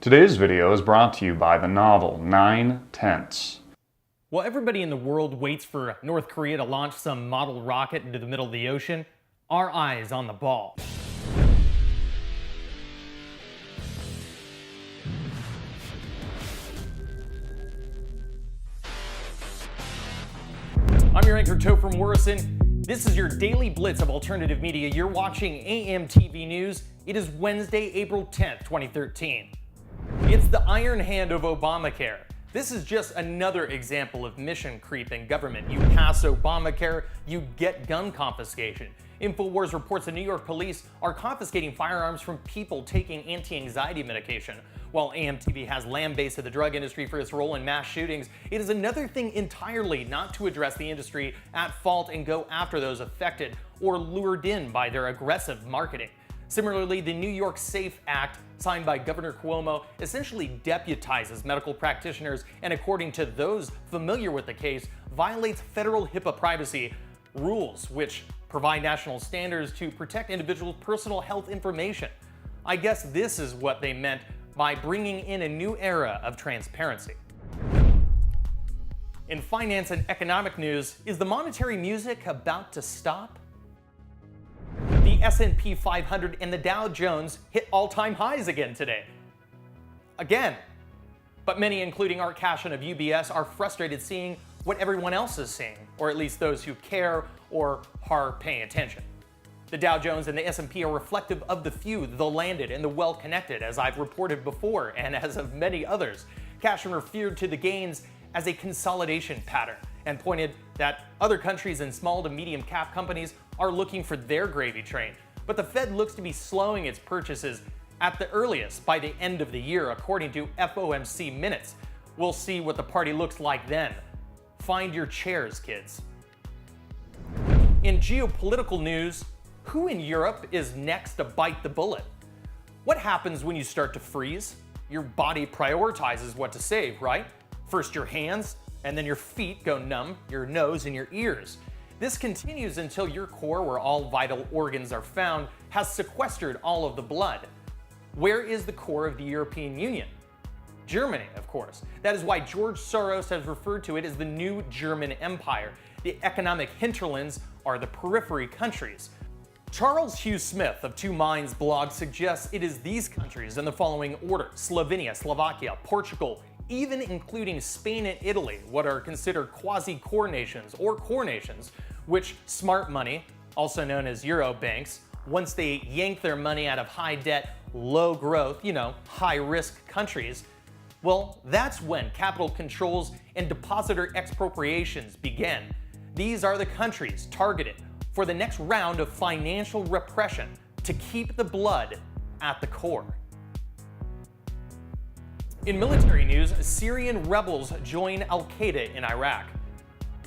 Today's video is brought to you by the novel 9/10. While everybody in the world waits for North Korea to launch some model rocket into the middle of the ocean, our eye is on the ball. I'm your anchor, Topher Morrison. This is your daily blitz of alternative media. You're watching AMTV News. It is Wednesday, April 10th, 2013. It's the iron hand of Obamacare. This is just another example of mission creep in government. You pass Obamacare, you get gun confiscation. InfoWars reports the New York police are confiscating firearms from people taking anti-anxiety medication. While AMTV has lambasted the drug industry for its role in mass shootings, it is another thing entirely not to address the industry at fault and go after those affected or lured in by their aggressive marketing. Similarly, the New York SAFE Act, signed by Governor Cuomo, essentially deputizes medical practitioners and, according to those familiar with the case, violates federal HIPAA privacy rules, which provide national standards to protect individuals' personal health information. I guess this is what they meant by bringing in a new era of transparency. In finance and economic news, is the monetary music about to stop? The S&P 500 and the Dow Jones hit all-time highs again today. Again. But many, including Art Cashin of UBS, are frustrated seeing what everyone else is seeing, or at least those who care or are paying attention. The Dow Jones and the S&P are reflective of the few, the landed, and the well-connected, as I've reported before, and as of many others. Cashin referred to the gains as a consolidation pattern and pointed that other countries and small to medium cap companies are looking for their gravy train. But the Fed looks to be slowing its purchases at the earliest by the end of the year, according to FOMC minutes. We'll see what the party looks like then. Find your chairs, kids. In geopolitical news, who in Europe is next to bite the bullet? What happens when you start to freeze? Your body prioritizes what to save, right? First your hands, and then your feet go numb, your nose and your ears. This continues until your core, where all vital organs are found, has sequestered all of the blood. Where is the core of the European Union? Germany, of course. That is why George Soros has referred to it as the new German Empire. The economic hinterlands are the periphery countries. Charles Hugh Smith of Two Minds blog suggests it is these countries in the following order: Slovenia, Slovakia, Portugal, even including Spain and Italy, what are considered quasi-core nations or core nations, which smart money, also known as Euro banks, once they yank their money out of high debt, low growth, high risk countries, well, that's when capital controls and depositor expropriations begin. These are the countries targeted for the next round of financial repression to keep the blood at the core. In military news, Syrian rebels join al-Qaeda in Iraq.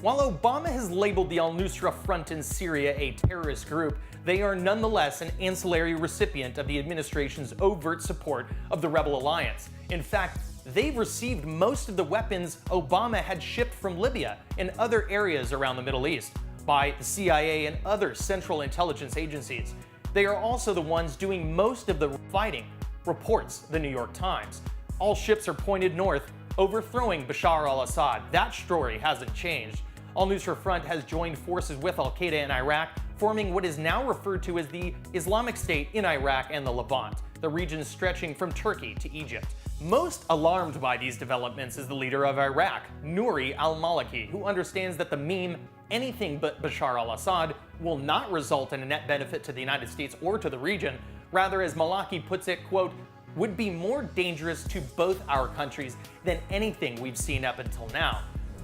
While Obama has labeled the al-Nusra Front in Syria a terrorist group, they are nonetheless an ancillary recipient of the administration's overt support of the rebel alliance. In fact, they've received most of the weapons Obama had shipped from Libya and other areas around the Middle East by the CIA and other central intelligence agencies. They are also the ones doing most of the fighting, reports the New York Times. All ships are pointed north, overthrowing Bashar al-Assad. That story hasn't changed. Al-Nusra Front has joined forces with al-Qaeda in Iraq, forming what is now referred to as the Islamic State in Iraq and the Levant, the region stretching from Turkey to Egypt. Most alarmed by these developments is the leader of Iraq, Nouri al-Maliki, who understands that the meme, anything but Bashar al-Assad, will not result in a net benefit to the United States or to the region. Rather, as Maliki puts it, quote, would be more dangerous to both our countries than anything we've seen up until now.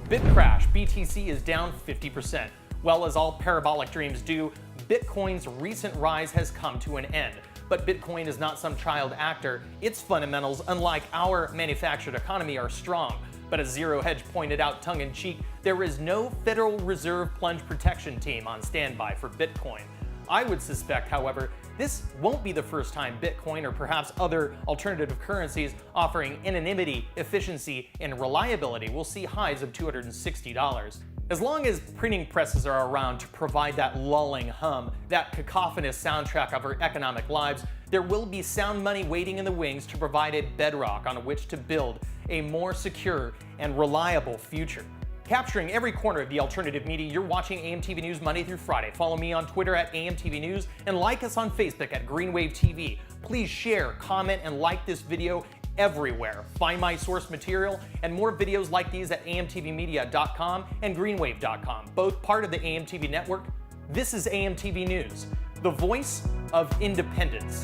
BitCrash, BTC is down 50%. Well, as all parabolic dreams do, Bitcoin's recent rise has come to an end. But Bitcoin is not some child actor. Its fundamentals, unlike our manufactured economy, are strong. But as Zero Hedge pointed out tongue-in-cheek, there is no Federal Reserve plunge protection team on standby for Bitcoin. I would suspect, however, this won't be the first time Bitcoin or perhaps other alternative currencies offering anonymity, efficiency, and reliability will see highs of $260. As long as printing presses are around to provide that lulling hum, that cacophonous soundtrack of our economic lives, there will be sound money waiting in the wings to provide a bedrock on which to build a more secure and reliable future. Capturing every corner of the alternative media, you're watching AMTV News Monday through Friday. Follow me on Twitter at AMTV News and like us on Facebook at Greenwave TV. Please share, comment, and like this video everywhere. Find my source material and more videos like these at amtvmedia.com and greenwave.com, both part of the AMTV network. This is AMTV News, the voice of independence.